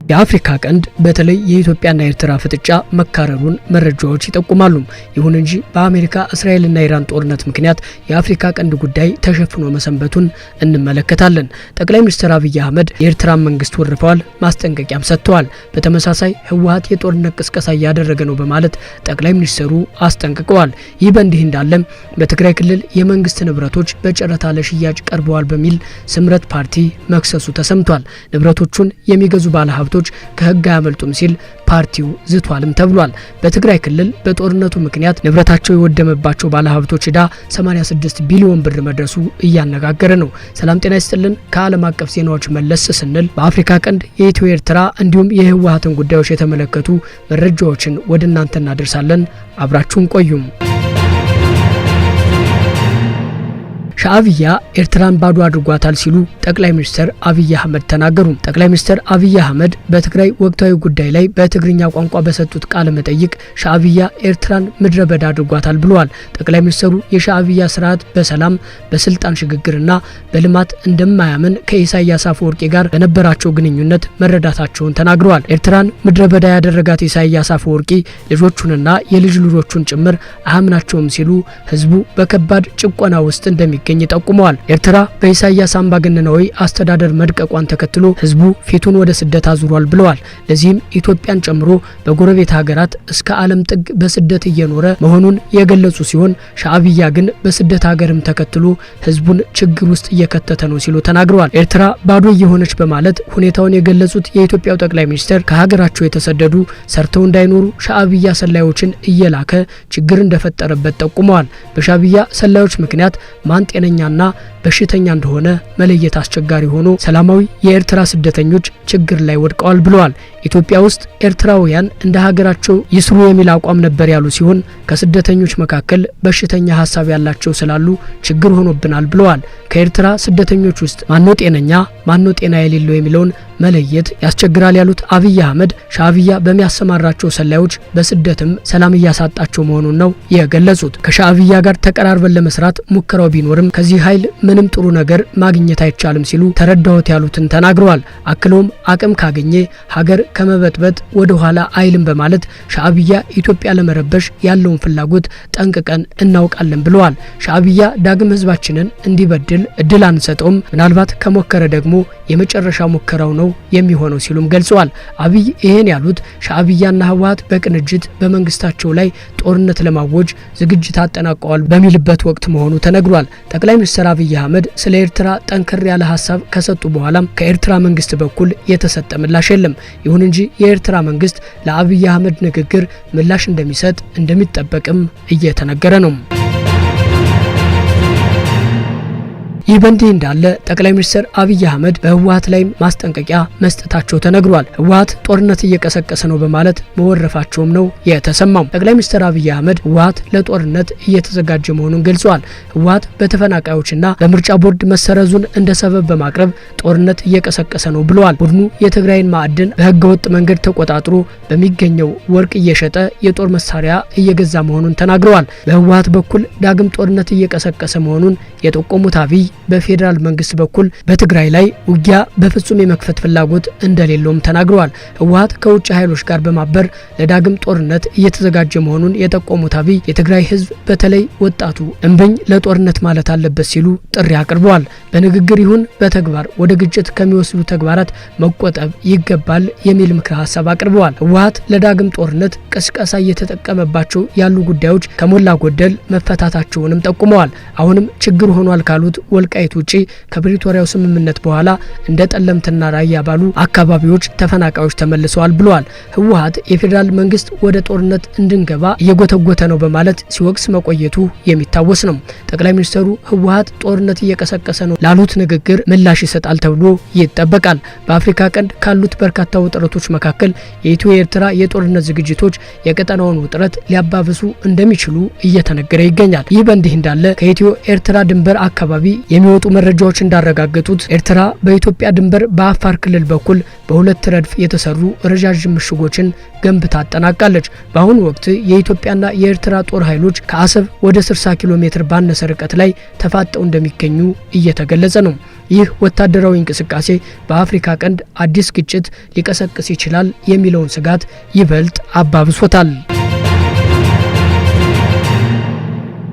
የአፍሪካ ቀንድ በተለይ የኢትዮጵያና ኤርትራ ፍጥጫ መካረሩን መረጃዎች ይጠቁማሉ። ይሁን እንጂ በአሜሪካ እስራኤልና ኢራን ጦርነት ምክንያት የአፍሪካ ቀንድ ጉዳይ ተሸፍኖ መሰንበቱን እንመለከታለን። ጠቅላይ ሚኒስትር አብይ አህመድ የኤርትራን መንግስት ወርፈዋል፣ ማስጠንቀቂያም ሰጥተዋል። በተመሳሳይ ህወሓት የጦርነት ቅስቀሳ እያደረገ ነው በማለት ጠቅላይ ሚኒስትሩ አስጠንቅቀዋል። ይህ በእንዲህ እንዳለም በትግራይ ክልል የመንግስት ንብረቶች በጨረታ ለሽያጭ ቀርበዋል በሚል ስምረት ፓርቲ መክሰሱ ተሰምቷል። ንብረቶቹን የሚገዙ ባለሀብቶች ከህግ አያመልጡም ሲል ፓርቲው ዝቷልም ተብሏል። በትግራይ ክልል በጦርነቱ ምክንያት ንብረታቸው የወደመባቸው ባለሀብቶች ዕዳ 86 ቢሊዮን ብር መድረሱ እያነጋገረ ነው። ሰላም ጤና ይስጥልን። ከዓለም አቀፍ ዜናዎች መለስ ስንል በአፍሪካ ቀንድ የኢትዮ ኤርትራ እንዲሁም የህወሓትን ጉዳዮች የተመለከቱ መረጃዎችን ወደ እናንተ እናደርሳለን። አብራችሁን ቆዩም። ሻዕቢያ ኤርትራን ባዶ አድርጓታል ሲሉ ጠቅላይ ሚኒስትር አብይ አህመድ ተናገሩ። ጠቅላይ ሚኒስትር አብይ አህመድ በትግራይ ወቅታዊ ጉዳይ ላይ በትግርኛ ቋንቋ በሰጡት ቃለ መጠይቅ ሻዕቢያ ኤርትራን ምድረ በዳ አድርጓታል ብለዋል። ጠቅላይ ሚኒስትሩ የሻዕቢያ ስርዓት በሰላም በስልጣን ሽግግርና በልማት እንደማያምን ከኢሳያስ አፈወርቂ ጋር በነበራቸው ግንኙነት መረዳታቸውን ተናግረዋል። ኤርትራን ምድረ በዳ ያደረጋት ኢሳያስ አፈወርቂ ልጆቹንና የልጅ ልጆቹን ጭምር አያምናቸውም ሲሉ ህዝቡ በከባድ ጭቆና ውስጥ እንደሚገኝ ጠቁመዋል። ኤርትራ በኢሳያስ አምባገነናዊ አስተዳደር መድቀቋን ተከትሎ ህዝቡ ፊቱን ወደ ስደት አዙሯል ብለዋል። ለዚህም ኢትዮጵያን ጨምሮ በጎረቤት ሀገራት እስከ ዓለም ጥግ በስደት እየኖረ መሆኑን የገለጹ ሲሆን ሻዕቢያ ግን በስደት ሀገርም ተከትሎ ህዝቡን ችግር ውስጥ እየከተተ ነው ሲሉ ተናግረዋል። ኤርትራ ባዶ እየሆነች በማለት ሁኔታውን የገለጹት የኢትዮጵያው ጠቅላይ ሚኒስትር ከሀገራቸው የተሰደዱ ሰርተው እንዳይኖሩ ሻዕቢያ ሰላዮችን እየላከ ችግር እንደፈጠረበት ጠቁመዋል። በሻዕቢያ ሰላዮች ምክንያት ማን ጤነኛና በሽተኛ እንደሆነ መለየት አስቸጋሪ ሆኖ ሰላማዊ የኤርትራ ስደተኞች ችግር ላይ ወድቀዋል ብለዋል። ኢትዮጵያ ውስጥ ኤርትራውያን እንደ ሀገራቸው ይስሩ የሚል አቋም ነበር ያሉ ሲሆን ከስደተኞች መካከል በሽተኛ ሀሳብ ያላቸው ስላሉ ችግር ሆኖብናል ብለዋል። ከኤርትራ ስደተኞች ውስጥ ማነው ጤነኛ ማነው ጤና የሌለው የሚለውን መለየት ያስቸግራል ያሉት አብይ አህመድ ሻዕቢያ በሚያሰማራቸው ሰላዮች በስደትም ሰላም እያሳጣቸው መሆኑን ነው የገለጹት። ከሻዕቢያ ጋር ተቀራርበን ለመስራት ሙከራው ቢኖርም ከዚህ ኃይል ምንም ጥሩ ነገር ማግኘት አይቻልም ሲሉ ተረዳሁት ያሉትን ተናግረዋል። አክለውም አቅም ካገኘ ሀገር ከመበጥበጥ ወደ ኋላ አይልም በማለት ሻዕቢያ ኢትዮጵያ ለመረበሽ ያለውን ፍላጎት ጠንቅቀን እናውቃለን ብለዋል። ሻዕቢያ ዳግም ህዝባችንን እንዲበድል እድል አንሰጠውም፣ ምናልባት ከሞከረ ደግሞ የመጨረሻ ሙከራው ነው የሚሆነው ሲሉም ገልጸዋል። አብይ ይሄን ያሉት ሻዕቢያና ህወሓት በቅንጅት በመንግስታቸው ላይ ጦርነት ለማወጅ ዝግጅት አጠናቀዋል በሚልበት ወቅት መሆኑ ተነግሯል። ጠቅላይ ሚኒስትር አብይ አህመድ ስለ ኤርትራ ጠንከር ያለ ሀሳብ ከሰጡ በኋላም ከኤርትራ መንግስት በኩል የተሰጠ ምላሽ የለም። ይሁን እንጂ የኤርትራ መንግስት ለአብይ አህመድ ንግግር ምላሽ እንደሚሰጥ እንደሚጠበቅም እየተነገረ ነው። ይህ በእንዲህ እንዳለ ጠቅላይ ሚኒስትር አብይ አህመድ በህወሓት ላይ ማስጠንቀቂያ መስጠታቸው ተነግሯል። ህወሓት ጦርነት እየቀሰቀሰ ነው በማለት መወረፋቸውም ነው የተሰማው። ጠቅላይ ሚኒስትር አብይ አህመድ ህወሓት ለጦርነት እየተዘጋጀ መሆኑን ገልጸዋል። ህወሓት በተፈናቃዮችና በምርጫ ቦርድ መሰረዙን እንደ ሰበብ በማቅረብ ጦርነት እየቀሰቀሰ ነው ብለዋል። ቡድኑ የትግራይን ማዕድን በህገወጥ መንገድ ተቆጣጥሮ በሚገኘው ወርቅ እየሸጠ የጦር መሳሪያ እየገዛ መሆኑን ተናግረዋል። በህወሓት በኩል ዳግም ጦርነት እየቀሰቀሰ መሆኑን የጠቆሙት አብይ በፌዴራል መንግስት በኩል በትግራይ ላይ ውጊያ በፍጹም የመክፈት ፍላጎት እንደሌለውም ተናግረዋል። ህወሓት ከውጭ ኃይሎች ጋር በማበር ለዳግም ጦርነት እየተዘጋጀ መሆኑን የጠቆሙት አብይ የትግራይ ህዝብ በተለይ ወጣቱ እምብኝ ለጦርነት ማለት አለበት ሲሉ ጥሪ አቅርበዋል። በንግግር ይሁን በተግባር ወደ ግጭት ከሚወስዱ ተግባራት መቆጠብ ይገባል የሚል ምክረ ሀሳብ አቅርበዋል። ህወሓት ለዳግም ጦርነት ቅስቀሳ እየተጠቀመባቸው ያሉ ጉዳዮች ከሞላ ጎደል መፈታታቸውንም ጠቁመዋል። አሁንም ችግር ሆኗል ካሉት ወልቃይት ውጪ ከፕሪቶሪያው ስምምነት በኋላ እንደ ጠለምትና ራያ ባሉ አካባቢዎች ተፈናቃዮች ተመልሰዋል ብለዋል። ህወሓት የፌዴራል መንግስት ወደ ጦርነት እንድንገባ እየጎተጎተ ነው በማለት ሲወቅስ መቆየቱ የሚታወስ ነው። ጠቅላይ ሚኒስትሩ ህወሓት ጦርነት እየቀሰቀሰ ነው ላሉት ንግግር ምላሽ ይሰጣል ተብሎ ይጠበቃል። በአፍሪካ ቀንድ ካሉት በርካታ ውጥረቶች መካከል የኢትዮ ኤርትራ የጦርነት ዝግጅቶች የቀጠናውን ውጥረት ሊያባብሱ እንደሚችሉ እየተነገረ ይገኛል። ይህ በእንዲህ እንዳለ ከኢትዮ ኤርትራ ድንበር አካባቢ የሚወጡ መረጃዎች እንዳረጋገጡት ኤርትራ በኢትዮጵያ ድንበር በአፋር ክልል በኩል በሁለት ረድፍ የተሰሩ ረጃጅም ምሽጎችን ገንብታ አጠናቃለች። በአሁኑ ወቅት የኢትዮጵያና የኤርትራ ጦር ኃይሎች ከአሰብ ወደ 60 ኪሎ ሜትር ባነሰ ርቀት ላይ ተፋጠው እንደሚገኙ እየተገለጸ ነው። ይህ ወታደራዊ እንቅስቃሴ በአፍሪካ ቀንድ አዲስ ግጭት ሊቀሰቅስ ይችላል የሚለውን ስጋት ይበልጥ አባብሶታል።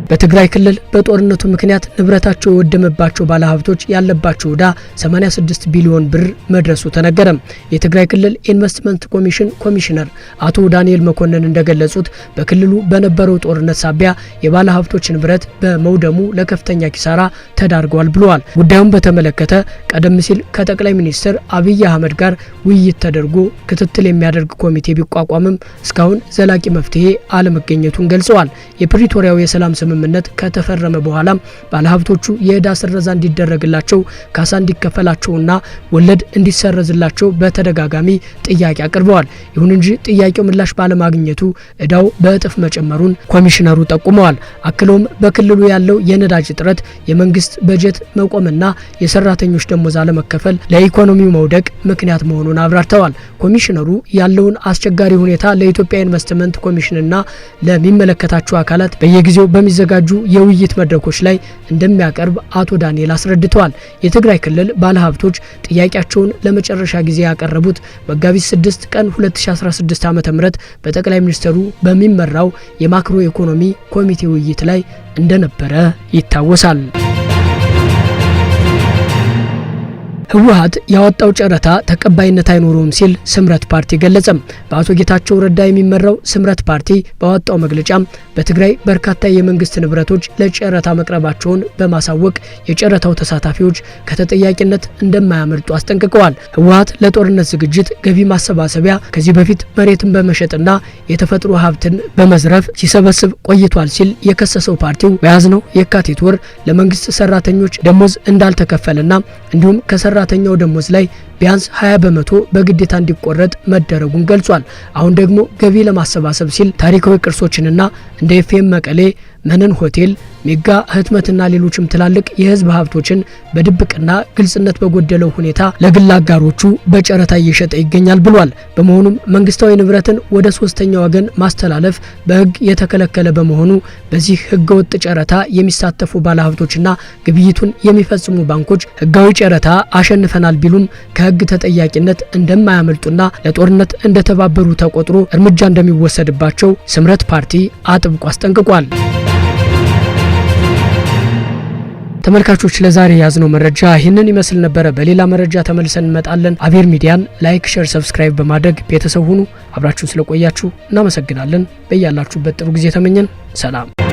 በትግራይ ክልል በጦርነቱ ምክንያት ንብረታቸው የወደመባቸው ባለሀብቶች ያለባቸው ዕዳ 86 ቢሊዮን ብር መድረሱ ተነገረ። የትግራይ ክልል ኢንቨስትመንት ኮሚሽን ኮሚሽነር አቶ ዳንኤል መኮንን እንደገለጹት በክልሉ በነበረው ጦርነት ሳቢያ የባለሀብቶች ንብረት በመውደሙ ለከፍተኛ ኪሳራ ተዳርገዋል ብለዋል። ጉዳዩን በተመለከተ ቀደም ሲል ከጠቅላይ ሚኒስትር አብይ አህመድ ጋር ውይይት ተደርጎ ክትትል የሚያደርግ ኮሚቴ ቢቋቋምም እስካሁን ዘላቂ መፍትሄ አለመገኘቱን ገልጸዋል። የፕሪቶሪያው የሰላም ስምምነት ከተፈረመ በኋላ ባለሀብቶቹ የዕዳ ስረዛ እንዲደረግላቸው፣ ካሳ እንዲከፈላቸውና ወለድ እንዲሰረዝላቸው በተደጋጋሚ ጥያቄ አቅርበዋል። ይሁን እንጂ ጥያቄው ምላሽ ባለማግኘቱ ዕዳው በእጥፍ መጨመሩን ኮሚሽነሩ ጠቁመዋል። አክለውም በክልሉ ያለው የነዳጅ እጥረት፣ የመንግስት በጀት መቆምና የሰራተኞች ደሞዝ አለመከፈል ለኢኮኖሚው መውደቅ ምክንያት መሆኑን አብራርተዋል። ኮሚሽነሩ ያለውን አስቸጋሪ ሁኔታ ለኢትዮጵያ ኢንቨስትመንት ኮሚሽንና ለሚመለከታቸው አካላት በየጊዜው በሚዘጋጁ የውይይት መድረኮች ላይ እንደሚያቀርብ አቶ ዳንኤል አስረድተዋል። የትግራይ ክልል ባለሀብቶች ጥያቄያቸውን ለመጨረሻ ጊዜ ያቀረቡት መጋቢት 6 ቀን 2016 ዓ.ም በጠቅላይ ሚኒስትሩ በሚመራው የማክሮ ኢኮኖሚ ኮሚቴ ውይይት ላይ እንደነበረ ይታወሳል። ህወሓት ያወጣው ጨረታ ተቀባይነት አይኖረውም ሲል ስምረት ፓርቲ ገለጸ። በአቶ ጌታቸው ረዳ የሚመራው ስምረት ፓርቲ ባወጣው መግለጫ በትግራይ በርካታ የመንግስት ንብረቶች ለጨረታ መቅረባቸውን በማሳወቅ የጨረታው ተሳታፊዎች ከተጠያቂነት እንደማያመልጡ አስጠንቅቀዋል። ህወሓት ለጦርነት ዝግጅት ገቢ ማሰባሰቢያ ከዚህ በፊት መሬትን በመሸጥና የተፈጥሮ ሀብትን በመዝረፍ ሲሰበስብ ቆይቷል ሲል የከሰሰው ፓርቲው በያዝነው የካቲት ወር ለመንግስት ሰራተኞች ደሞዝ እንዳልተከፈለና እንዲሁም ከሰራተኛው ደሞዝ ላይ ቢያንስ 20 በመቶ በግዴታ እንዲቆረጥ መደረጉን ገልጿል። አሁን ደግሞ ገቢ ለማሰባሰብ ሲል ታሪካዊ ቅርሶችንና እንደ ኤፍኤም መቀሌ፣ መነን ሆቴል፣ ሜጋ ህትመትና ሌሎችም ትላልቅ የህዝብ ሀብቶችን በድብቅና ግልጽነት በጎደለው ሁኔታ ለግል አጋሮቹ በጨረታ እየሸጠ ይገኛል ብሏል። በመሆኑም መንግስታዊ ንብረትን ወደ ሶስተኛ ወገን ማስተላለፍ በህግ የተከለከለ በመሆኑ በዚህ ህገወጥ ጨረታ የሚሳተፉ ባለሀብቶችና ግብይቱን የሚፈጽሙ ባንኮች ህጋዊ ጨረታ አሸንፈናል ቢሉም ከህግ ተጠያቂነት እንደማያመልጡና ለጦርነት እንደተባበሩ ተቆጥሮ እርምጃ እንደሚወሰድባቸው ስምረት ፓርቲ አጥብቆ አስጠንቅቋል። ተመልካቾች ለዛሬ ያዝነው መረጃ ይህንን ይመስል ነበረ። በሌላ መረጃ ተመልሰን እንመጣለን። አቤር ሚዲያን ላይክ፣ ሼር፣ ሰብስክራይብ በማድረግ ቤተሰብ ሁኑ። አብራችሁን ስለቆያችሁ እናመሰግናለን። በያላችሁበት ጥሩ ጊዜ ተመኘን። ሰላም።